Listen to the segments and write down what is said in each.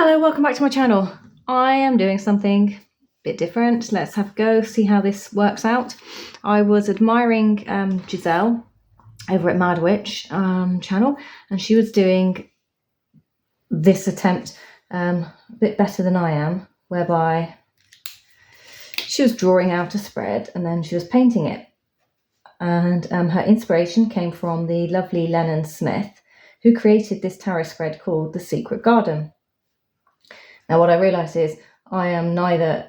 Hello, welcome back to my channel. I am doing something a bit different. Let's have a go, see how this works out. I was admiring Giselle over at Madwitch channel, and she was doing this attempt a bit better than I am, whereby she was drawing out a spread and then she was painting it. And her inspiration came from the lovely Lennan Smith, who created this tarot spread called The Secret Garden. Now, what I realised is I am neither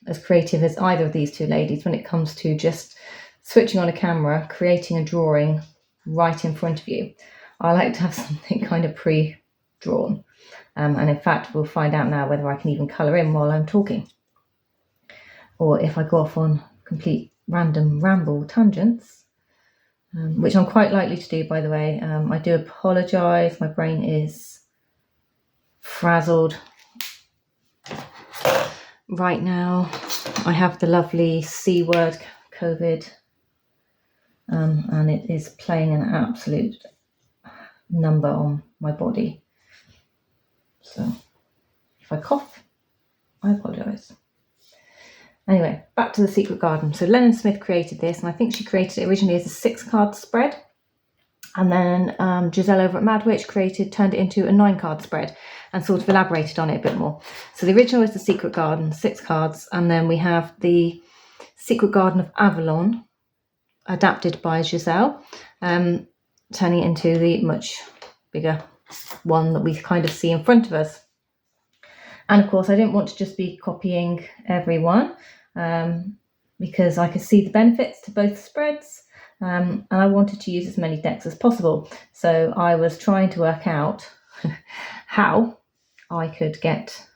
as creative as either of these two ladies when it comes to just switching on a camera, creating a drawing right in front of you. I like to have something kind of pre-drawn. And in fact, we'll find out now whether I can even colour in while I'm talking. Or if I go off on complete random ramble tangents, which I'm quite likely to do, by the way. I do apologise. My brain is frazzled right now. I have the lovely C word, COVID, and it is playing an absolute number on my body. So if I cough, I apologise. Anyway, back to The Secret Garden. So Lennan Smith created this, and I think she created it originally as a 6-card spread. And then Giselle over at Madwitch turned it into a 9-card spread and sort of elaborated on it a bit more. So the original is The Secret Garden, 6 cards. And then we have the Secret Garden of Avalon, adapted by Giselle, turning it into the much bigger one that we kind of see in front of us. And of course, I didn't want to just be copying everyone because I could see the benefits to both spreads. And I wanted to use as many decks as possible. So I was trying to work out how I could get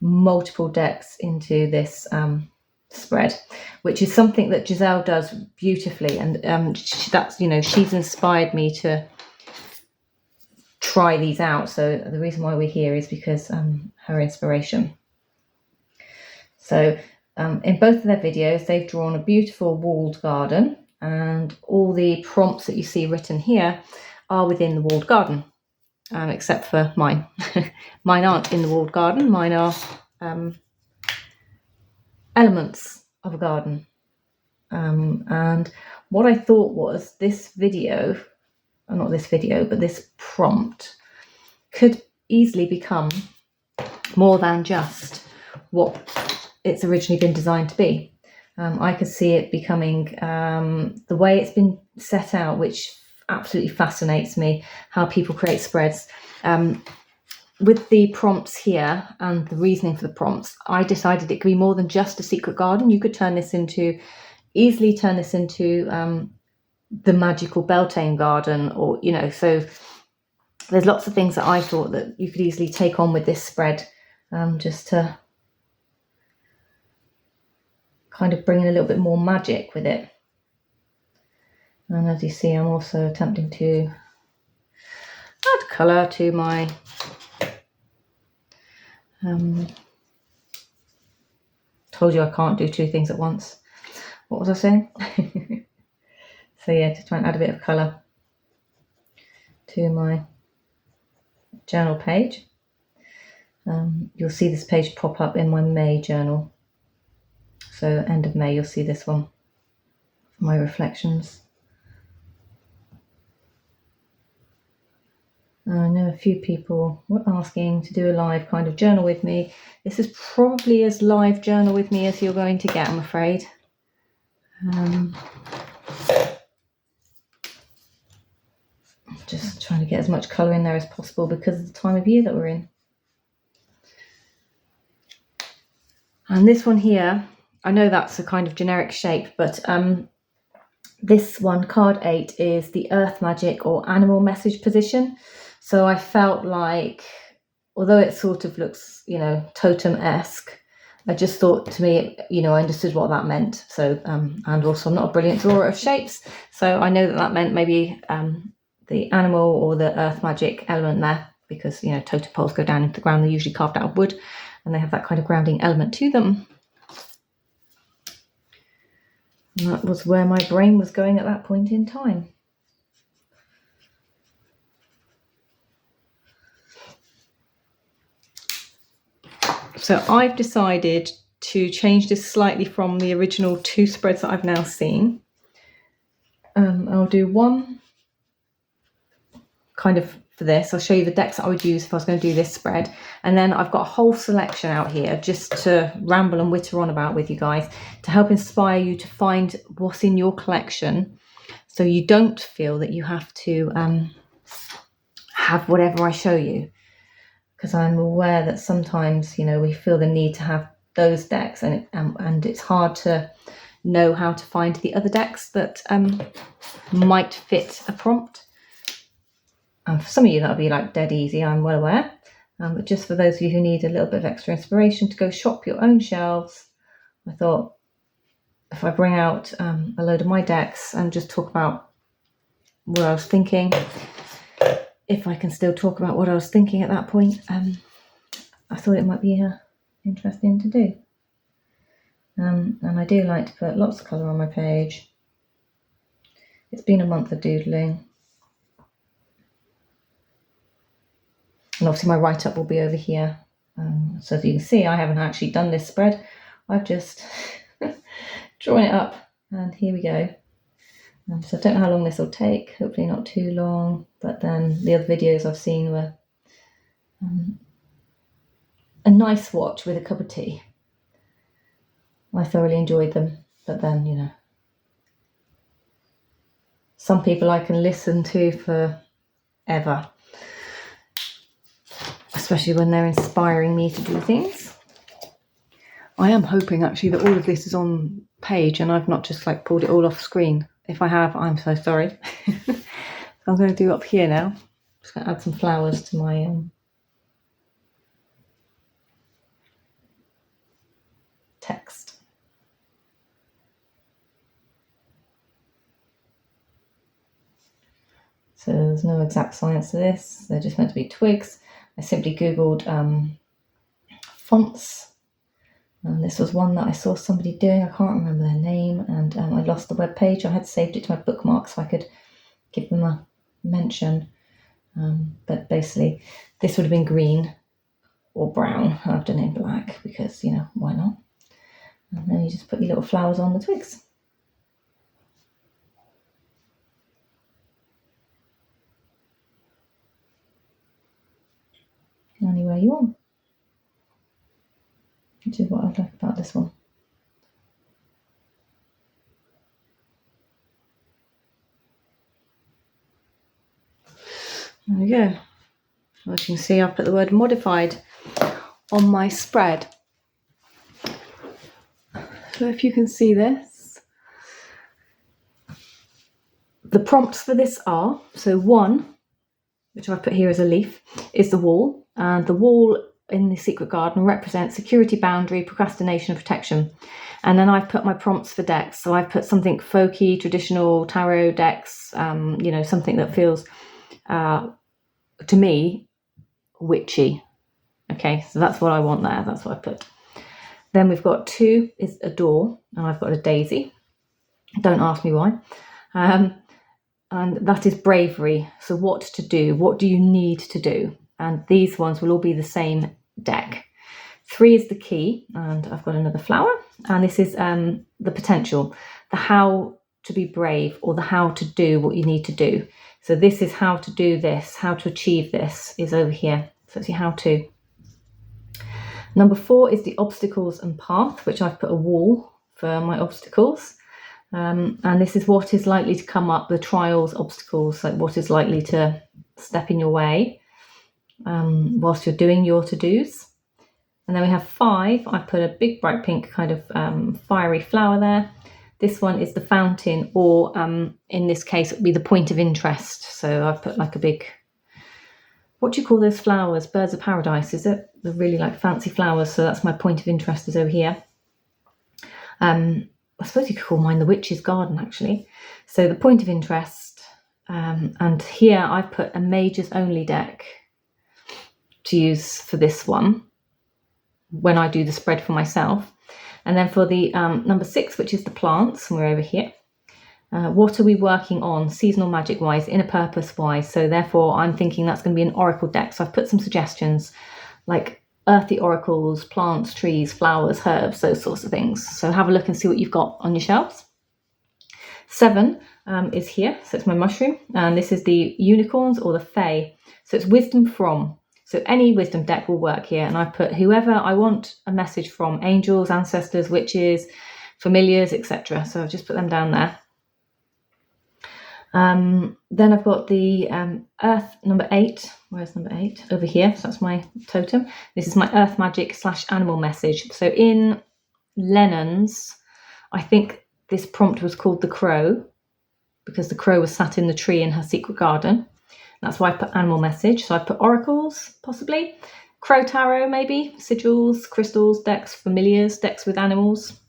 multiple decks into this spread, which is something that Giselle does beautifully. And she's inspired me to try these out. So the reason why we're here is because her inspiration. So in both of their videos, they've drawn a beautiful walled garden. And all the prompts that you see written here are within the walled garden, except for mine. Mine aren't in the walled garden. Mine are elements of a garden. And what I thought was this prompt could easily become more than just what it's originally been designed to be. I could see it becoming the way it's been set out, which absolutely fascinates me, how people create spreads. With the prompts here and the reasoning for the prompts, I decided it could be more than just a secret garden. You could easily turn this into the magical Beltane garden, or, so there's lots of things that I thought that you could easily take on with this spread, just to kind of bring in a little bit more magic with it. And as you see, I'm also attempting to add colour to my told you I can't do two things at once. What was I saying? So yeah, to try and add a bit of colour to my journal page. You'll see this page pop up in my May journal. So end of May, you'll see this one, my reflections. I know a few people were asking to do a live kind of journal with me. This is probably as live journal with me as you're going to get, I'm afraid. Just trying to get as much colour in there as possible because of the time of year that we're in. And this one here, I know that's a kind of generic shape, but this one, card 8, is the Earth Magic or Animal Message position. So I felt like, although it sort of looks, totem-esque, I just thought, to me, I understood what that meant. So, and also I'm not a brilliant drawer of shapes, so I know that meant maybe the animal or the Earth Magic element there, because, totem poles go down into the ground. They're usually carved out of wood, and they have that kind of grounding element to them. And that was where my brain was going at that point in time. So I've decided to change this slightly from the original 2 spreads that I've now seen. I'll do one kind of for this. I'll show you the decks that I would use if I was going to do this spread. And then I've got a whole selection out here just to ramble and witter on about with you guys, to help inspire you to find what's in your collection, so you don't feel that you have to have whatever I show you. Because I'm aware that sometimes, you know, we feel the need to have those decks, and it's hard to know how to find the other decks that might fit a prompt. And for some of you, that'll be like dead easy, I'm well aware. But just for those of you who need a little bit of extra inspiration to go shop your own shelves, I thought if I bring out a load of my decks and just talk about what I was thinking, if I can still talk about what I was thinking at that point, I thought it might be interesting to do. And I do like to put lots of colour on my page. It's been a month of doodling. And obviously my write-up will be over here. So as you can see, I haven't actually done this spread. I've just drawn it up, and here we go. So I don't know how long this will take, hopefully not too long, but then the other videos I've seen were a nice watch with a cup of tea. I thoroughly enjoyed them, but then, you know, some people I can listen to forever, especially when they're inspiring me to do things. I am hoping actually that all of this is on page and I've not just like pulled it all off screen. If I have, I'm so sorry. I'm going to do up here now. I'm just going to add some flowers to my text. So there's no exact science to this. They're just meant to be twigs. I simply Googled fonts. And this was one that I saw somebody doing. I can't remember their name, and I lost the web page. I had saved it to my bookmark so I could give them a mention. But basically, this would have been green or brown. I've done it in black because, you know, why not? And then you just put your little flowers on the twigs. Anywhere you want. Which is what I like about this one. There we go. As you can see, I've put the word modified on my spread. So if you can see this, the prompts for this are, so one, which I've put here as a leaf, is the wall. And the wall in the secret garden represents security, boundary, procrastination, and protection. And then I've put my prompts for decks. So I've put something folky, traditional tarot decks, you know, something that feels, to me, witchy. Okay, so that's what I want there. That's what I put. Then we've got 2 is a door, and I've got a daisy. Don't ask me why. And that is bravery. So what to do? What do you need to do? And these ones will all be the same deck. 3 is the key, and I've got another flower. And this is the potential, the how to be brave, or the how to do what you need to do. So this is how to do this, how to achieve this is over here. So it's your how to. Number 4 is the obstacles and path, which I've put a wall for my obstacles. And this is what is likely to come up, the trials, obstacles, like what is likely to step in your way whilst you're doing your to-dos. And then we have 5. I put a big bright pink kind of fiery flower there. This one is the fountain, or in this case it would be the point of interest. So I've put like a big, what do you call those flowers? Birds of paradise, is it? They're really like fancy flowers. So that's my point of interest is over here. I suppose you could call mine the witch's garden actually. So the point of interest, and here I've put a mages only deck to use for this one when I do the spread for myself. And then for the number 6, which is the plants, and we're over here. What are we working on seasonal magic wise, inner purpose wise? So therefore I'm thinking that's going to be an oracle deck. So I've put some suggestions like earthy oracles, plants, trees, flowers, herbs, those sorts of things. So have a look and see what you've got on your shelves. 7 is here, so it's my mushroom, and this is the unicorns or the fae. So it's wisdom from. So any wisdom deck will work here, and I put whoever I want a message from: angels, ancestors, witches, familiars, etc. So I've just put them down there. Then I've got the earth number 8. Where's number 8? Over here. So that's my totem. This is my earth magic / animal message. So in Lennan's, I think this prompt was called the crow, because the crow was sat in the tree in her secret garden. That's why I put animal message. So I put oracles, possibly. Crow tarot, maybe. Sigils, crystals, decks, familiars, decks with animals.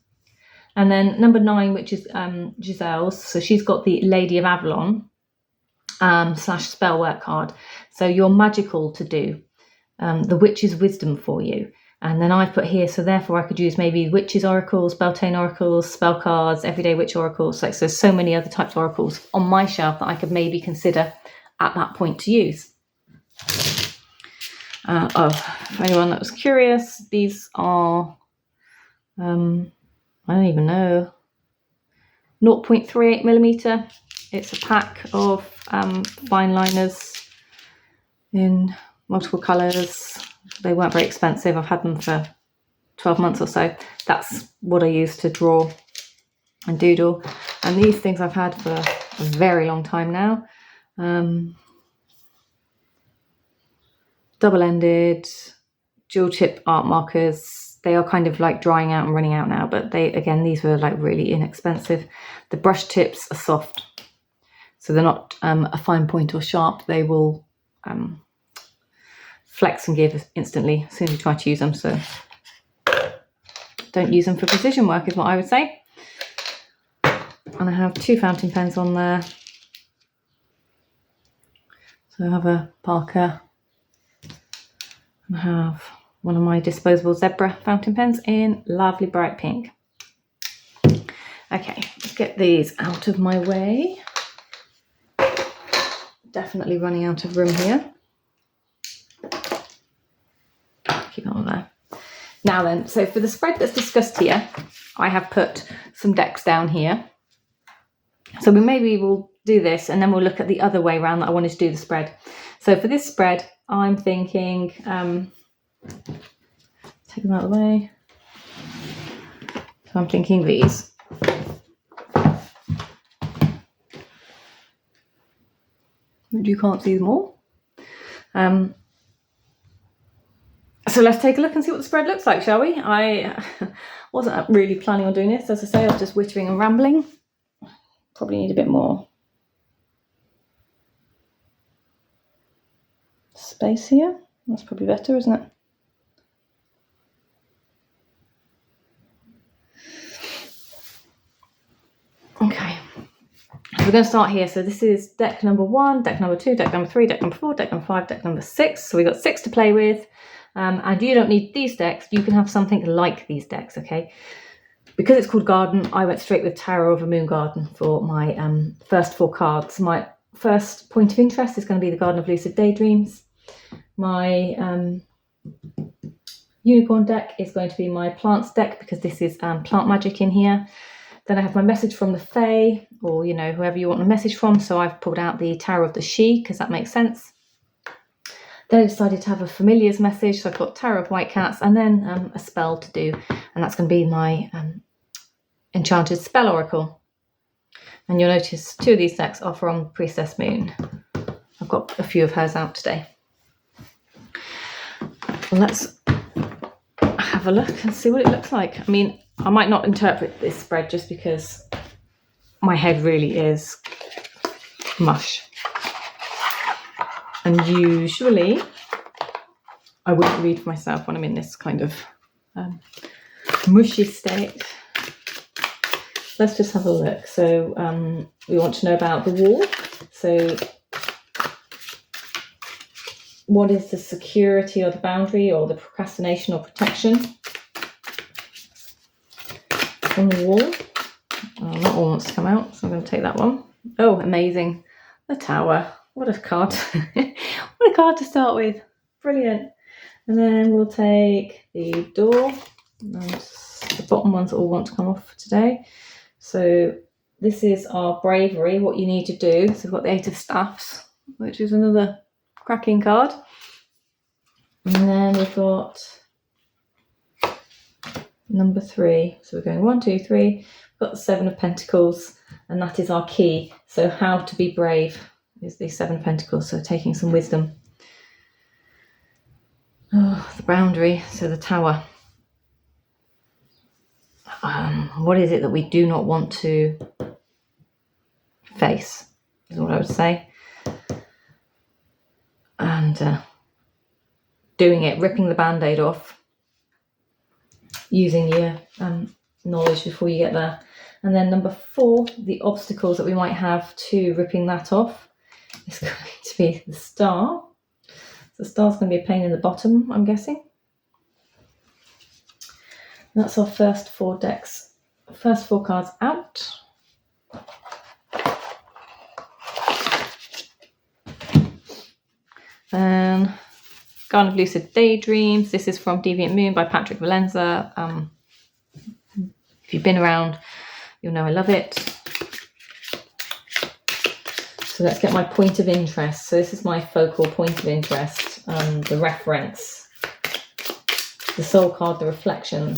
And then number 9, which is Giselle's. So she's got the Lady of Avalon / spell work card. So you're magical to do. The witch's wisdom for you. And then I've put here, so therefore I could use maybe witches oracles, Beltane oracles, spell cards, everyday witch oracles. Like, so there's so many other types of oracles on my shelf that I could maybe consider at that point to use. For anyone that was curious, these are, I don't even know, 0.38 millimeter. It's a pack of fine liners in multiple colours. They weren't very expensive. I've had them for 12 months or so. That's what I use to draw and doodle. And these things I've had for a very long time now. Double-ended, dual tip art markers. They are kind of like drying out and running out now, but these were like really inexpensive. The brush tips are soft, so they're not a fine point or sharp. They will flex and give instantly as soon as you try to use them. So don't use them for precision work is what I would say. And I have 2 fountain pens on there. So I have a Parker. I have one of my disposable zebra fountain pens in lovely bright pink. Okay, let's get these out of my way. Definitely running out of room here. Keep it on there. Now then, so for the spread that's discussed here, I have put some decks down here. So maybe we'll do this and then we'll look at the other way around that I wanted to do the spread. So for this spread, I'm thinking, take them out of the way. So I'm thinking these. You can't see them all. So let's take a look and see what the spread looks like, shall we? I wasn't really planning on doing this. As I say, I was just whittering and rambling. Probably need a bit more space here. That's probably better, isn't it? Okay. We're going to start here. So this is deck number 1, deck number 2, deck number 3, deck number 4, deck number 5, deck number 6. So we've got 6 to play with. And you don't need these decks. You can have something like these decks, okay? Because it's called Garden, I went straight with Tarot of a Moon Garden for my first 4 cards. My first point of interest is going to be the Garden of Lucid Daydreams. My unicorn deck is going to be my plants deck, because this is plant magic in here. Then I have my message from the Fae, or, you know, whoever you want a message from. So I've pulled out the Tarot of the She, because that makes sense. Then I decided to have a familiars message. So I've got Tarot of White Cats, and then a spell to do. And that's going to be my Enchanted spell oracle. And you'll notice 2 of these decks are from Priestess Moon. I've got a few of hers out today. Well, let's have a look and see what it looks like. I mean, I might not interpret this spread just because my head really is mush. And usually I wouldn't read for myself when I'm in this kind of mushy state. Let's just have a look. So we want to know about the wall. So what is the security or the boundary or the procrastination or protection on the wall? Oh, not all wants to come out, so I'm going to take that one. Oh, amazing. The Tower. What a card. What a card to start with. Brilliant. And then we'll take the door, and the bottom ones all want to come off today. So this is our bravery, what you need to do. So we've got the 8 of staffs, which is another cracking card. And then we've got number 3. So we're going 1, 2, 3. We've got the 7 of pentacles, and that is our key. So how to be brave is the 7 of pentacles. So taking some wisdom. Oh, the boundary, so the tower. What is it that we do not want to face, is what I would say. And doing it, ripping the band-aid off, using your knowledge before you get there. And then number 4, the obstacles that we might have to ripping that off is going to be the star. So the star's going to be a pain in the bottom, I'm guessing. And that's our first 4 decks. First 4 cards out. And Garden of Lucid Daydreams. This is from Deviant Moon by Patrick Valenza. If you've been around, you'll know I love it. So let's get my point of interest. So this is my focal point of interest, the reference, the soul card, the reflection.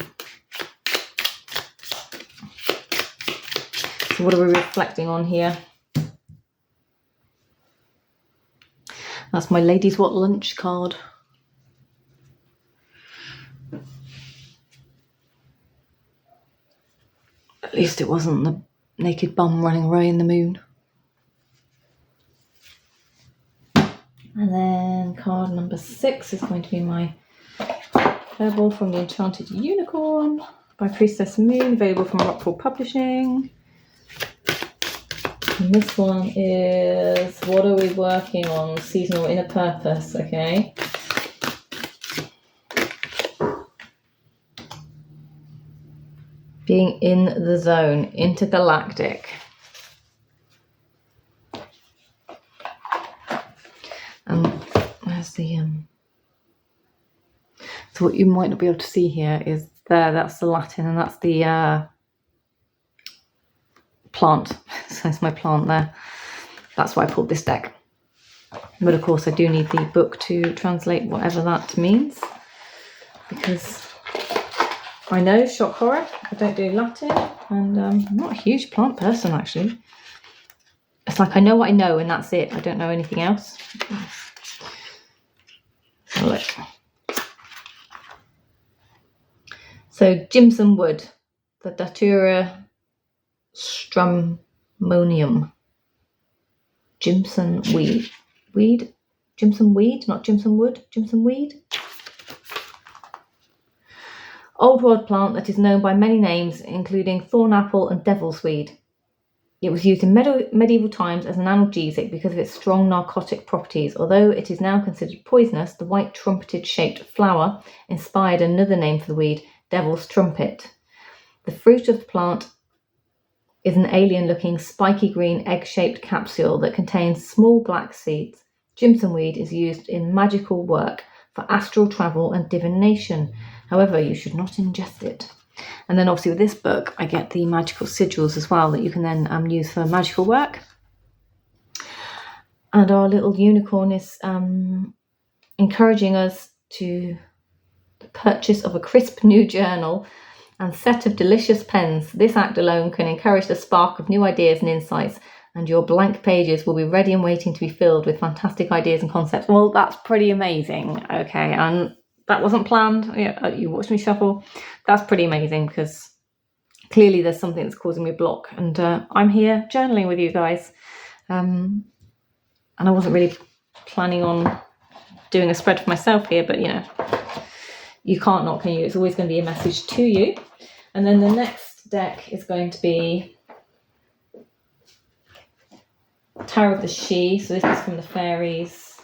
So what are we reflecting on here? That's my Ladies What Lunch card. At least it wasn't the naked bum running away in the moon. And then card number 6 is going to be my herbal from the Enchanted Unicorn by Priestess Moon, available from Rockfall Publishing. And this one is, what are we working on? Seasonal inner purpose, okay. Being in the zone, intergalactic. Where's the so what you might not be able to see here is there, that's the Latin, and that's the plant. So that's my plant there. That's why I pulled this deck. But of course I do need the book to translate whatever that means, because I know, shock horror, I don't do Latin, and I'm not a huge plant person actually. It's like I know what I know and that's it. I don't know anything else. Look. So Jimson wood, the Datura stramonium. Jimson weed. Jimson weed, not Jimson wood. Jimson weed. Old world plant that is known by many names, including thorn apple and devil's weed. It was used in medieval times as an analgesic because of its strong narcotic properties. Although it is now considered poisonous, the white trumpeted-shaped flower inspired another name for the weed, devil's trumpet. The fruit of the plant is an alien-looking, spiky green, egg-shaped capsule that contains small black seeds. Jimson weed is used in magical work for astral travel and divination. However, you should not ingest it. And then obviously with this book, I get the magical sigils as well that you can then use for magical work. And our little unicorn is encouraging us to the purchase of a crisp new journal and set of delicious pens. This act alone can encourage the spark of new ideas and insights, and your blank pages will be ready and waiting to be filled with fantastic ideas and concepts. Well, that's pretty amazing. Okay, and that wasn't planned. Yeah, you watched me shuffle. That's pretty amazing, because clearly there's something that's causing me a block, and I'm here journaling with you guys. And I wasn't really planning on doing a spread for myself here, but you know, you can't not, can you? It's always going to be a message to you. And then the next deck is going to be Tower of the She. So this is from the fairies.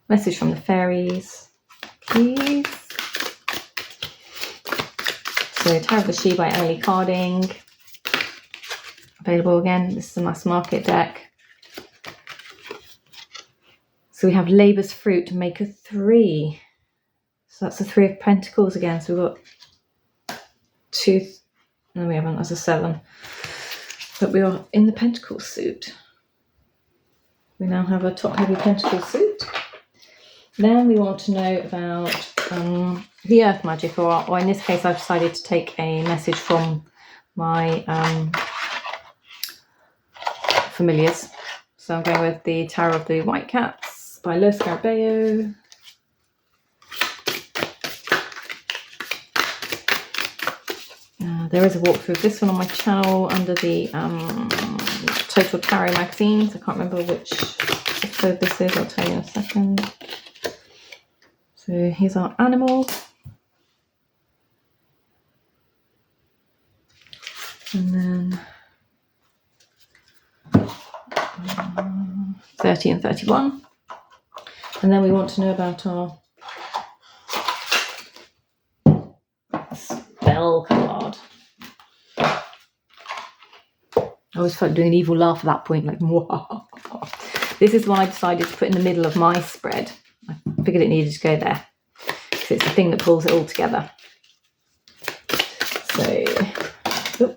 Message from the fairies, please. So Tower of the She by Emily Carding. Available again. This is a mass market deck. So we have Labour's Fruit, Maker 3. So that's the Three of Pentacles again. So we've got two, no we haven't, that's a 7. But we are in the Pentacle suit. We now have a top heavy Pentacle suit. Then we want to know about the earth magic, or in this case I've decided to take a message from my familiars. So I'm going with the Tower of the White Cats by Lo Scarabeo. There is a walkthrough of this one on my channel under the Total Tarot magazines. I can't remember which episode this is, I'll tell you in a second. So here's our animal. And then 30 and 31. And then we want to know about our spell card. I always felt doing an evil laugh at that point, like, whoa. This is one I decided to put in the middle of my spread. I figured it needed to go there because it's the thing that pulls it all together. So,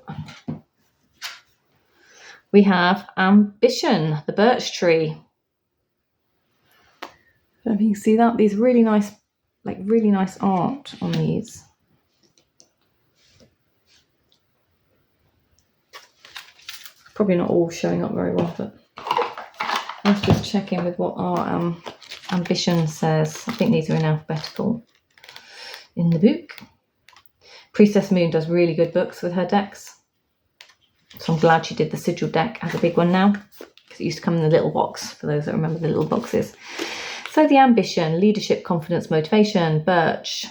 we have ambition, the birch tree. I don't know if you can see that. These really nice, really nice art on these. Probably not all showing up very well, but let's just check in with what our ambition says. I think these are in alphabetical in the book. Priestess Moon does really good books with her decks. So I'm glad she did the sigil deck as a big one now, because it used to come in the little box, for those that remember the little boxes. So the ambition, leadership, confidence, motivation, birch.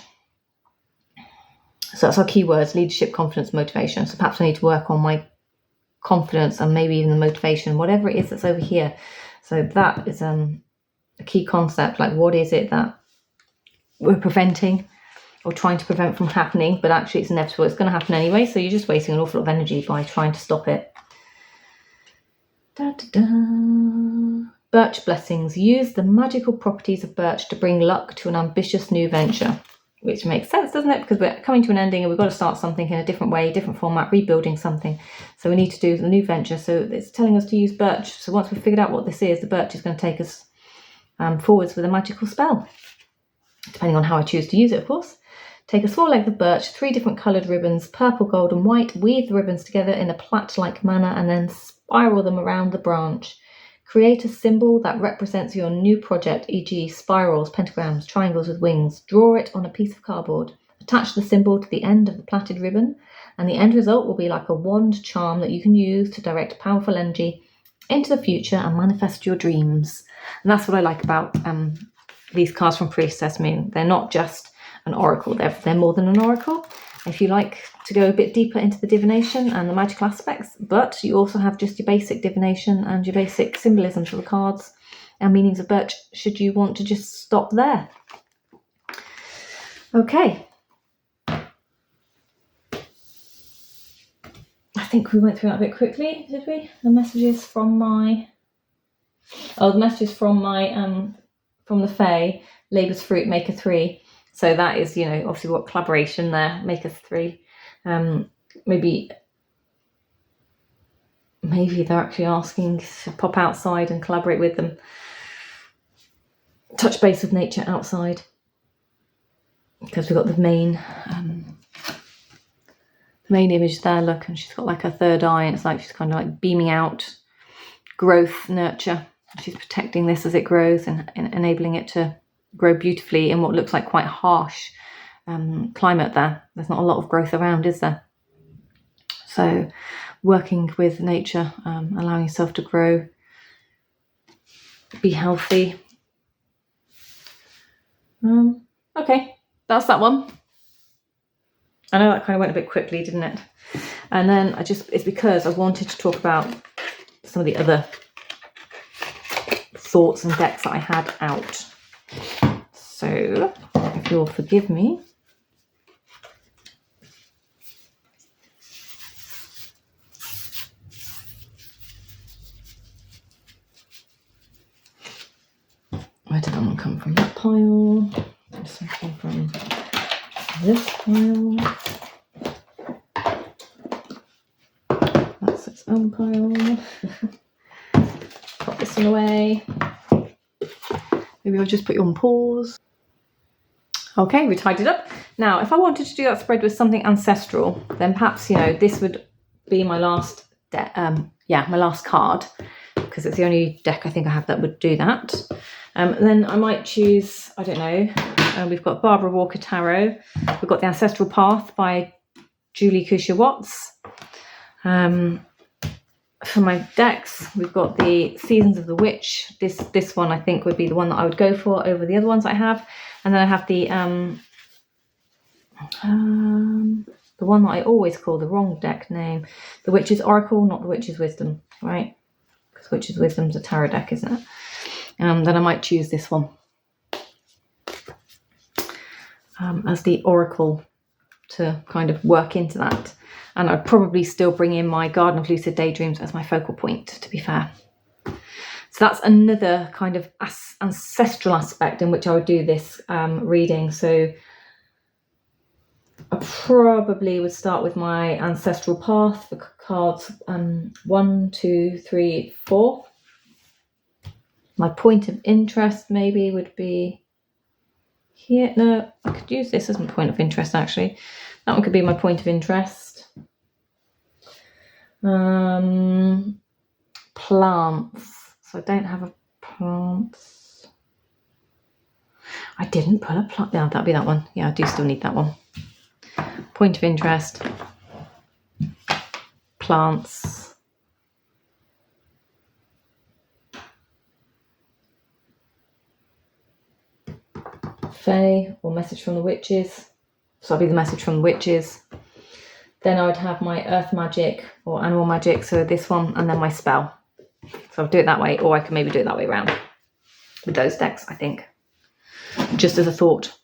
So that's our keywords, leadership, confidence, motivation. So perhaps I need to work on my confidence and maybe even the motivation, whatever it is that's over here. So that is a key concept, like what is it that we're preventing or trying to prevent from happening, but actually it's inevitable, it's going to happen anyway, so you're just wasting an awful lot of energy by trying to stop it. Da, da, da. Birch blessings. Use the magical properties of birch to bring luck to an ambitious new venture. Which makes sense, doesn't it? Because we're coming to an ending and we've got to start something in a different way, different format, rebuilding something. So we need to do the new venture. So it's telling us to use birch. So once we've figured out what this is, the birch is going to take us forwards with a magical spell. Depending on how I choose to use it, of course. Take a small length of birch, 3 different coloured ribbons, purple, gold and white. Weave the ribbons together in a plait-like manner and then spiral them around the branch. Create a symbol that represents your new project, e.g. spirals, pentagrams, triangles with wings. Draw it on a piece of cardboard. Attach the symbol to the end of the plaited ribbon, and the end result will be like a wand charm that you can use to direct powerful energy into the future and manifest your dreams. And that's what I like about these cards from Priestess Moon. They're not just an oracle, they're more than an oracle. If you like to go a bit deeper into the divination and the magical aspects, but you also have just your basic divination and your basic symbolism for the cards and meanings of birch, should you want to just stop there. Okay. I think we went through that a bit quickly, did we? The messages from my... Oh, the messages from my... from the Fae, Labour's Fruit, make a 3. So that is, you know, obviously what collaboration there, make a 3. Maybe they're actually asking to pop outside and collaborate with them. Touch base with nature outside. Because we've got the main image there, look, and she's got like a third eye, and it's like she's kind of like beaming out growth, nurture. She's protecting this as it grows and enabling it to grow beautifully in what looks like quite harsh climate there. There's not a lot of growth around, is there? So working with nature, allowing yourself to grow, be healthy. Okay, that's that one. I know that kind of went a bit quickly, didn't it? And then it's because I wanted to talk about some of the other thoughts and decks that I had out. So, if you'll forgive me. Where did that one come from? That pile. something from this pile. That's its own pile. Pop this one away. Maybe I'll just put you on pause. Okay, we tied it up. Now, if I wanted to do that spread with something ancestral, then perhaps, you know, this would be my last, my last card, because it's the only deck I think I have that would do that. Then I might choose, I don't know, we've got Barbara Walker Tarot. We've got The Ancestral Path by Julie Kusha Watts. For my decks, we've got the Seasons of the Witch. This one I think would be the one that I would go for over the other ones I have. And then I have the one that I always call the wrong deck name, the Witch's Oracle, not the Witch's Wisdom, right? Because Witch's Wisdom's a tarot deck, isn't it? Then I might choose this one as the Oracle to kind of work into that. And I'd probably still bring in my Garden of Lucid Daydreams as my focal point, to be fair. So that's another kind of ancestral aspect in which I would do this reading. So I probably would start with my Ancestral Path for cards 1, 2, 3, 4. My point of interest maybe would be here. No, I could use this as my point of interest, actually. That one could be my point of interest. Plants. So I don't have a plants. I didn't put a plant. Yeah, that'll be that one. Yeah, I do still need that one. Point of interest. Plants. Fae, or message from the witches. So that'll be the message from the witches. Then I would have my earth magic or animal magic, so this one, and then my spell. So I'll do it that way, or I can maybe do it that way around with those decks, I think. Just as a thought.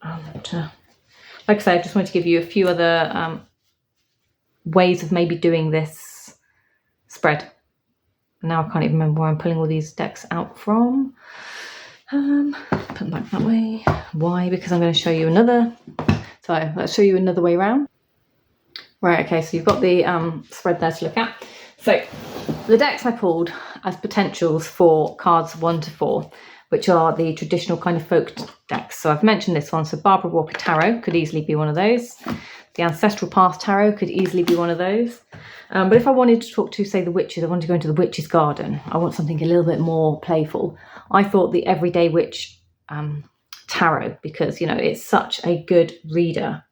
And, like I say, I just wanted to give you a few other ways of maybe doing this spread. And now I can't even remember where I'm pulling all these decks out from. Put them back that way. Why? Because I'm going to show you another. So let's show you another way around. Right, okay, so you've got the spread there to look at. So the decks I pulled as potentials for cards 1 to 4, which are the traditional kind of folk decks. So I've mentioned this one. So Barbara Walker Tarot could easily be one of those. The Ancestral Path Tarot could easily be one of those. But if I wanted to talk to, say, the witches, I wanted to go into the witch's garden. I want something a little bit more playful. I thought the Everyday Witch Tarot, because, you know, it's such a good reader.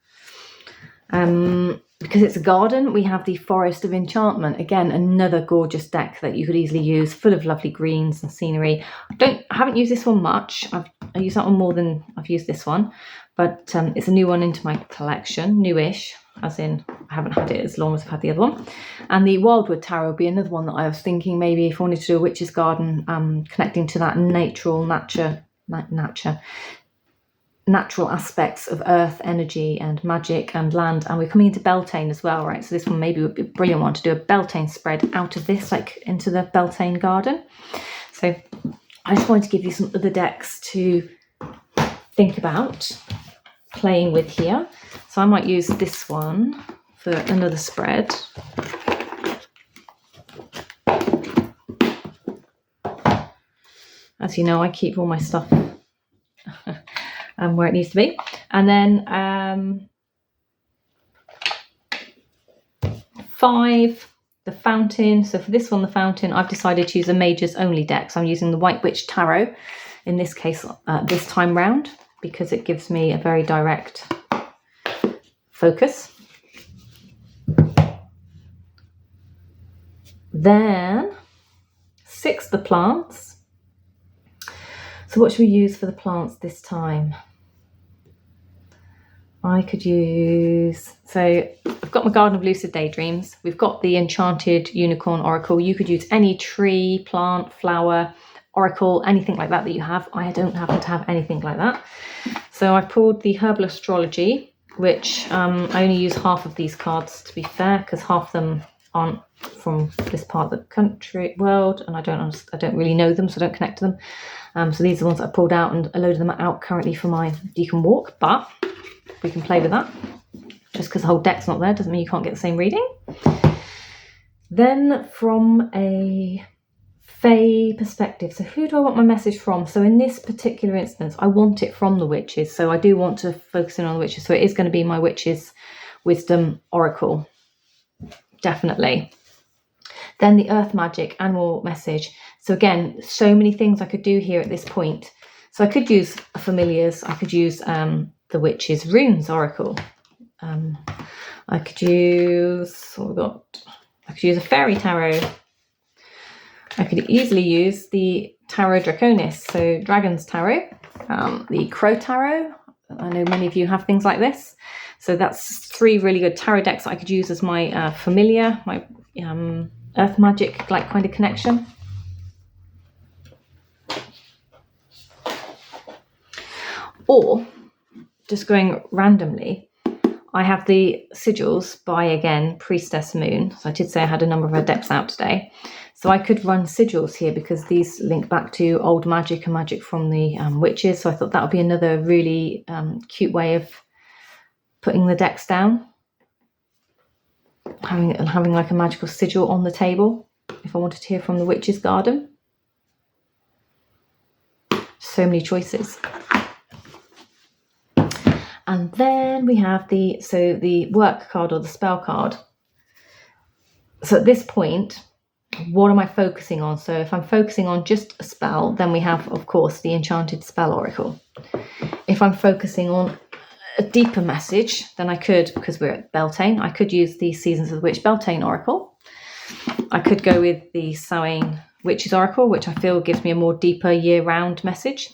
Because it's a garden, we have the Forest of Enchantment. Again, another gorgeous deck that you could easily use, full of lovely greens and scenery. I haven't used this one much. I use that one more than I've used this one, but it's a new one into my collection, newish, as in I haven't had it as long as I've had the other one. And the Wildwood Tarot would be another one that I was thinking maybe if I wanted to do a witch's garden, connecting to that natural aspects of earth energy and magic and land. And we're coming into Beltane as well, right? So this one maybe would be a brilliant one to do a Beltane spread out of this, like into the Beltane garden. So I just wanted to give you some other decks to think about playing with here. So I might use this one for another spread. As you know, I keep all my stuff where it needs to be. And then 5, the Fountain. So for this one, the Fountain, I've decided to use a Mages Only deck. So I'm using the White Witch Tarot in this case this time round, because it gives me a very direct focus. Then 6, the plants. So what should we use for the plants this time? I could use, so I've got my Garden of Lucid Daydreams. We've got the Enchanted Unicorn Oracle. You could use any tree, plant, flower, oracle, anything like that you have. I don't happen to have anything like that. So I've pulled the Herbal Astrology, which I only use half of these cards, to be fair, because half of them aren't from this part of the country world, and I don't really know them, so I don't connect to them. So these are the ones I pulled out, and a load of them are out currently for my Deacon Walk, but we can play with that. Just because the whole deck's not there doesn't mean you can't get the same reading. Then from a Fae perspective, so who do I want my message from? So in this particular instance, I want it from the witches. So I do want to focus in on the witches. So it is going to be my witches wisdom oracle, definitely. Then the earth magic animal message. So again, so many things I could do here at this point. So I could use familiars. I could use the witches runes oracle. I could use I could use a fairy tarot. I could easily use the Tarot Draconis, so Dragon's Tarot, the Crow Tarot. I know many of you have things like this. So that's 3 really good tarot decks that I could use as my familiar, my earth magic like kind of connection. Or, just going randomly, I have the sigils by, again, Priestess Moon. So I did say I had a number of her decks out today. So I could run sigils here because these link back to old magic and magic from the witches. So I thought that would be another really cute way of putting the decks down. Having like a magical sigil on the table if I wanted to hear from the witch's garden. So many choices. And then we have the work card or the spell card. So at this point, what am I focusing on? So if I'm focusing on just a spell, then we have, of course, the Enchanted Spell Oracle. If I'm focusing on a deeper message, then I could, because we're at Beltane, I could use the Seasons of the Witch Beltane Oracle. I could go with the Samhain Witches Oracle, which I feel gives me a more deeper year-round message.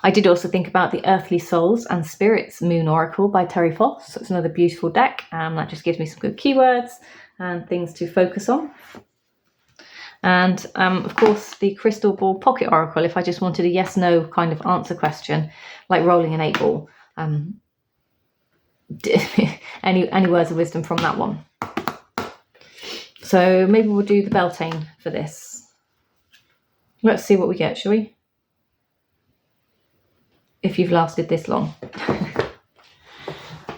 I did also think about the Earthly Souls and Spirits Moon Oracle by Terry Foss. So it's another beautiful deck. That just gives me some good keywords and things to focus on. And of course, the Crystal Ball Pocket Oracle, if I just wanted a yes-no kind of answer question, like rolling an 8-ball. Any words of wisdom from that one? So maybe we'll do the Beltane for this. Let's see what we get, shall we? If you've lasted this long.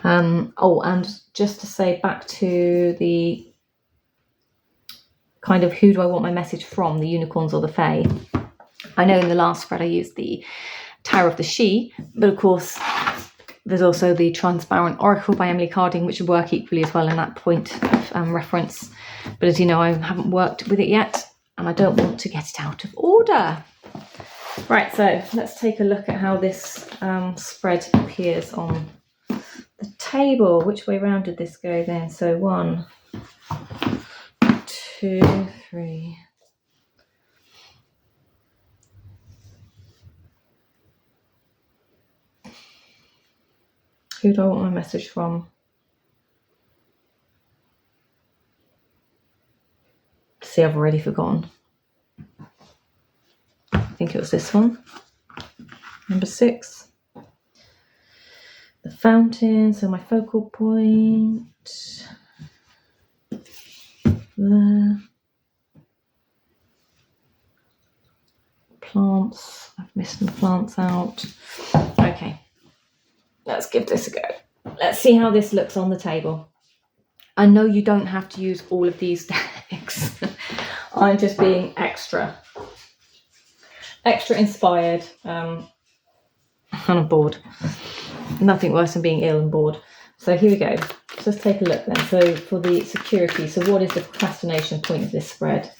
And just to say back to the kind of who do I want my message from, the unicorns or the fae. I know in the last spread I used the Tower of the She, but of course there's also the Transparent Oracle by Emily Carding, which would work equally as well in that point of reference. But as you know, I haven't worked with it yet, and I don't want to get it out of order. Right, so let's take a look at how this spread appears on the table. Which way round did this go then? So 1, 2, 3. Who do I want my message from? See, I've already forgotten. I think it was this one. Number 6. The fountain, so my focal point. There. Plants. I've missed some plants out. Okay. Let's give this a go. Let's see how this looks on the table. I know you don't have to use all of these decks. I'm just being extra inspired. And I'm bored. Nothing worse than being ill and bored. So here we go. Let's take a look then. So for the security, so what is the procrastination point of this spread?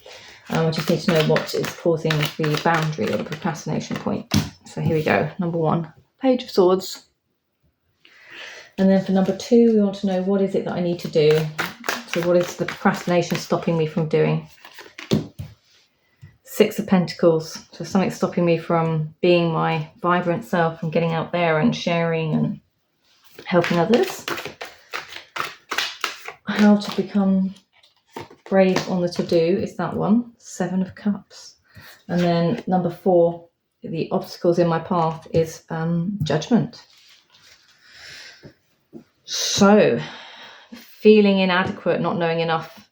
I just need to know what is causing the boundary or the procrastination point. So here we go. Number 1, Page of Swords. And then for number 2, we want to know what is it that I need to do. So what is the procrastination stopping me from doing? 6 of Pentacles. So something stopping me from being my vibrant self and getting out there and sharing and helping others. How to become brave on the to-do is that one. 7 of Cups. And then number 4, the obstacles in my path is Judgment. So feeling inadequate, not knowing enough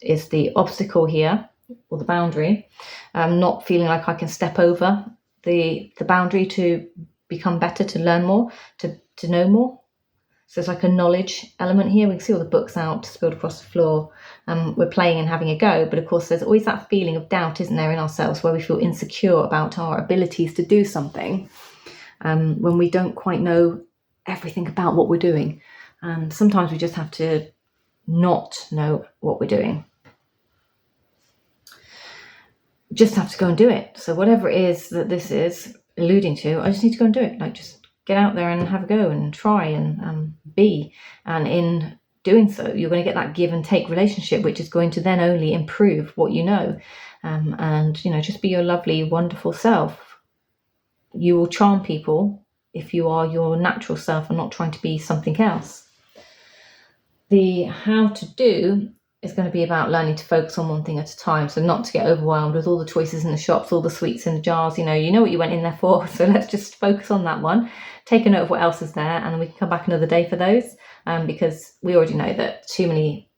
is the obstacle here, or the boundary. Not feeling like I can step over the boundary to become better, to learn more, to know more. So it's like a knowledge element here. We can see all the books out spilled across the floor. We're playing and having a go, but of course there's always that feeling of doubt, isn't there, in ourselves, where we feel insecure about our abilities to do something when we don't quite know everything about what we're doing. And sometimes we just have to not know what we're doing. Just have to go and do it. So whatever it is that this is alluding to, I just need to go and do it. Like, just get out there and have a go and try and be. And in doing so, you're going to get that give and take relationship, which is going to then only improve what you know. And, you know, just be your lovely, wonderful self. You will charm people if you are your natural self and not trying to be something else. The how to do is going to be about learning to focus on one thing at a time. So not to get overwhelmed with all the choices in the shops, all the sweets in the jars. You know what you went in there for. So let's just focus on that one. Take a note of what else is there, and then we can come back another day for those. Because we already know that too many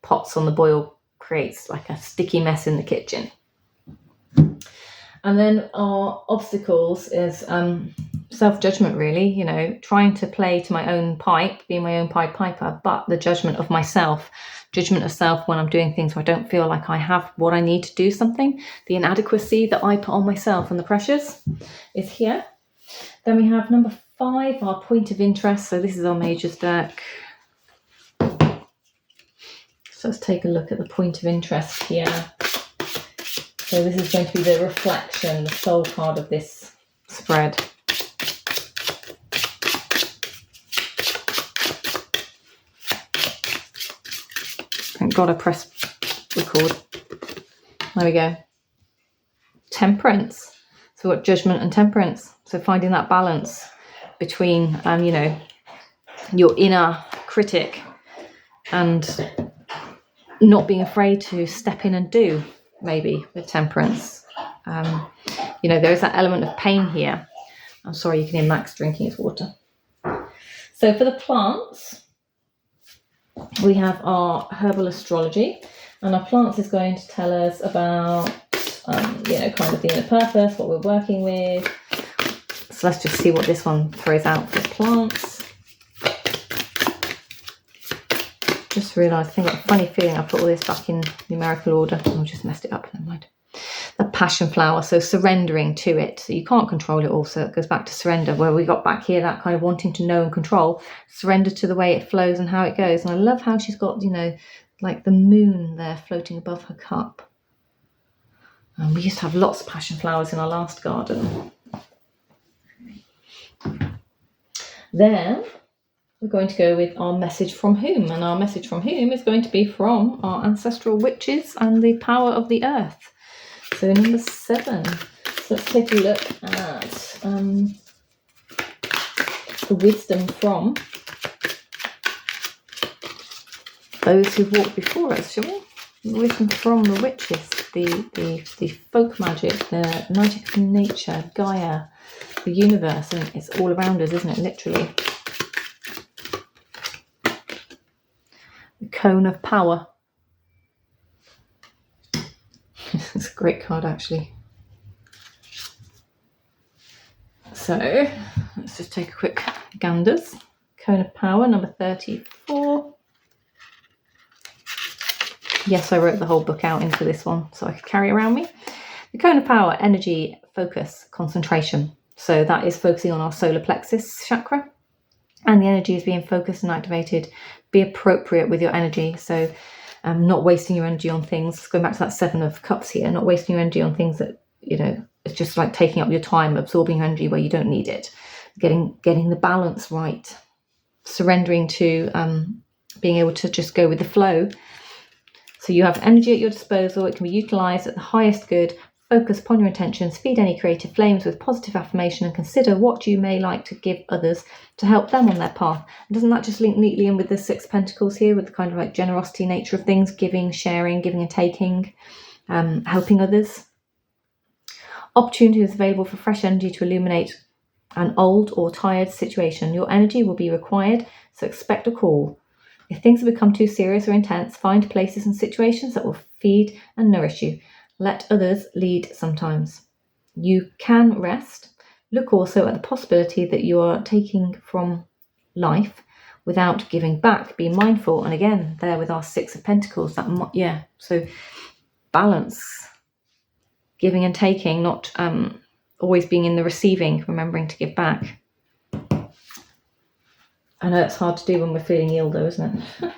pots on the boil creates like a sticky mess in the kitchen. And then our obstacles is self-judgment, really, you know, trying to play to my own pipe, being my own pied piper, but the judgment of myself, judgment of self when I'm doing things where I don't feel like I have what I need to do something, the inadequacy that I put on myself and the pressures is here. Then we have number 5, our point of interest. So this is our majors deck. So let's take a look at the point of interest here. So this is going to be the reflection, the soul card of this spread. Thank God I pressed record. There we go. Temperance. So we've got judgment and temperance. So finding that balance between, you know, your inner critic and not being afraid to step in and do. Maybe with temperance, you know, there is that element of pain here. I'm sorry, you can hear Max drinking his water. So for the plants, we have our herbal astrology, and our plants is going to tell us about, you know, kind of the inner purpose, what we're working with. So let's just see what this one throws out for plants. Just realised, I think I've got a funny feeling I put all this back in numerical order. I've just messed it up, never mind. The passion flower, so surrendering to it. So you can't control it all, so it goes back to surrender, where we got back here that kind of wanting to know and control, surrender to the way it flows and how it goes. And I love how she's got, you know, like the moon there floating above her cup. And we used to have lots of passion flowers in our last garden. Then we're going to go with our message from whom, and our message from whom is going to be from our ancestral witches and the power of the earth. So number 7. So let's take a look at the wisdom from those who've walked before us, shall we? The wisdom from the witches, the folk magic, the magic of nature, Gaia, the universe, and it's all around us, isn't it? Literally. The cone of power. It's a great card, actually. So let's just take a quick ganders. Cone of power, number 34. Yes, I wrote the whole book out into this one so I could carry it around me. The cone of power, energy, focus, concentration. So that is focusing on our solar plexus chakra, and the energy is being focused and activated. Be appropriate with your energy. So not wasting your energy on things. Going back to that 7 of cups here, not wasting your energy on things that, you know, it's just like taking up your time, absorbing energy where you don't need it. Getting the balance right. Surrendering to being able to just go with the flow. So you have energy at your disposal. It can be utilised at the highest good. Focus upon your intentions, feed any creative flames with positive affirmation, and consider what you may like to give others to help them on their path. And doesn't that just link neatly in with the 6 Pentacles here, with the kind of like generosity nature of things, giving, sharing, giving and taking, helping others. Opportunity is available for fresh energy to illuminate an old or tired situation. Your energy will be required, so expect a call. If things have become too serious or intense, find places and situations that will feed and nourish you. Let others lead sometimes. You can rest. Look also at the possibility that you are taking from life without giving back. Be mindful. And again, there with our Six of Pentacles, so balance, giving and taking, not always being in the receiving, remembering to give back. I know it's hard to do when we're feeling ill though, isn't it?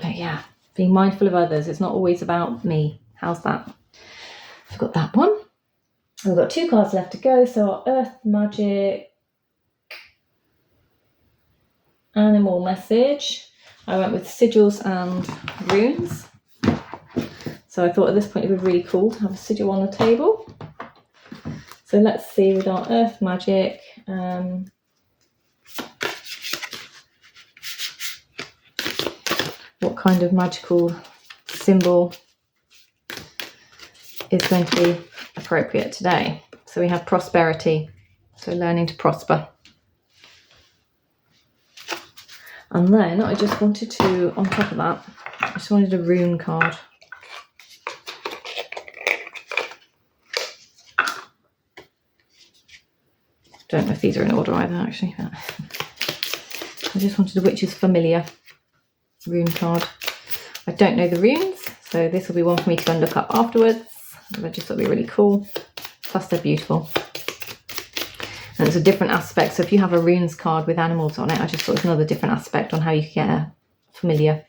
But yeah, being mindful of others. It's not always about me. How's that? I've got that one. We've got 2 cards left to go. So our Earth Magic Animal Message. I went with sigils and runes. So I thought at this point it would be really cool to have a sigil on the table. So let's see with our Earth Magic. What kind of magical symbol is going to be appropriate today? So we have prosperity, so learning to prosper. And then I just wanted to, on top of that, I just wanted a rune card. Don't know if these are in order either, actually. But I just wanted a Witch's Familiar rune card. I don't know the runes, so this will be one for me to go and look up afterwards. I just thought it'd be really cool. Plus they're beautiful. And it's a different aspect. So if you have a runes card with animals on it, I just thought it was another different aspect on how you can get a familiar.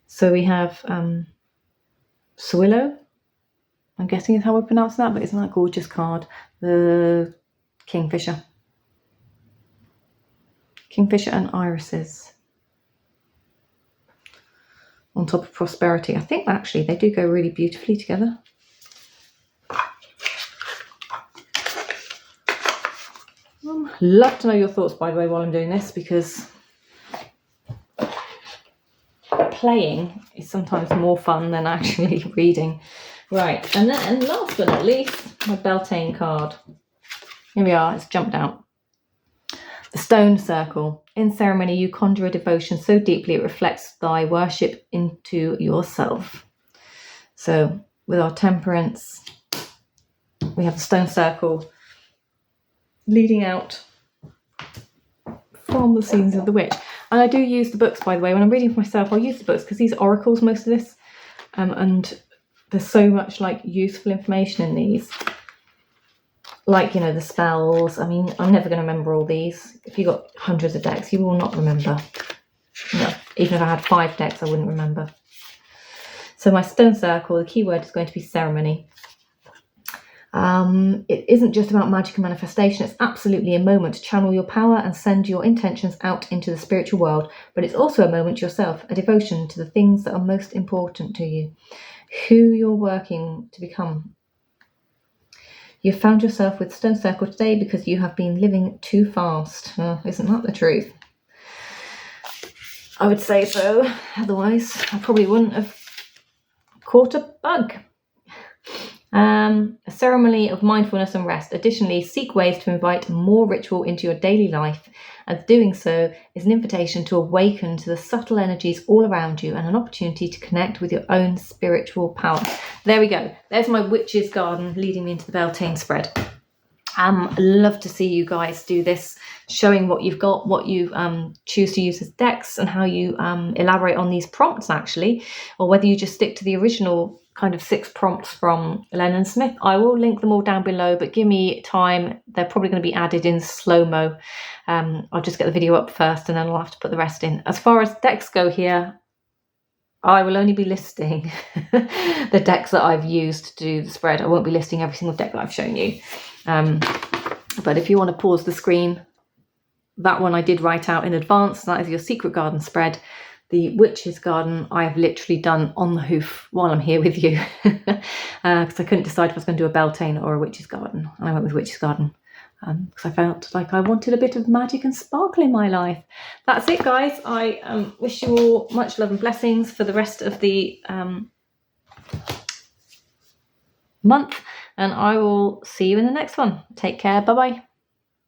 So we have Swillow, I'm guessing is how we pronounce that, but isn't that a gorgeous card? The Kingfisher. Kingfisher and irises. On top of prosperity. I think actually they do go really beautifully together. Love to know your thoughts, by the way, while I'm doing this, because playing is sometimes more fun than actually reading. Right, and then last but not least, my Beltane card. Here we are, it's jumped out. The Stone Circle. In ceremony, you conjure a devotion so deeply it reflects thy worship into yourself. So with our Temperance, we have the Stone Circle leading out from the scenes of the witch. And I do use the books, by the way. When I'm reading for myself, I'll use the books because these are oracles, most of this. And there's so much like useful information in these. Like, you know, the spells. I mean, I'm never going to remember all these. If you've got hundreds of decks, you will not remember. No, even if I had 5 decks, I wouldn't remember. So my Stone Circle, the key word is going to be ceremony. It isn't just about magic and manifestation. It's absolutely a moment to channel your power and send your intentions out into the spiritual world. But it's also a moment yourself, a devotion to the things that are most important to you, who you're working to become. You've found yourself with Stone Circle today because you have been living too fast. Isn't that the truth? I would say so. Otherwise, I probably wouldn't have caught a bug. A ceremony of mindfulness and rest. Additionally, seek ways to invite more ritual into your daily life, as doing so is an invitation to awaken to the subtle energies all around you and an opportunity to connect with your own spiritual power. There we go. There's my witch's garden leading me into the Beltane spread. Love to see you guys do this, showing what you've got, what you choose to use as decks, and how you elaborate on these prompts actually, or whether you just stick to the original kind of 6 prompts from Lennan Smith. I will link them all down below, but give me time. They're probably going to be added in slow-mo. I'll just get the video up first and then I'll have to put the rest in. As far as decks go here, I will only be listing the decks that I've used to do the spread. I won't be listing every single deck that I've shown you. But if you want to pause the screen, that one I did write out in advance. That is your Secret Garden spread. The Witch's Garden I've literally done on the hoof while I'm here with you, because I couldn't decide if I was going to do a Beltane or a Witch's Garden, and I went with Witch's Garden because I felt like I wanted a bit of magic and sparkle in my life. That's it, guys. I wish you all much love and blessings for the rest of the month, and I will see you in the next one. Take care. Bye bye.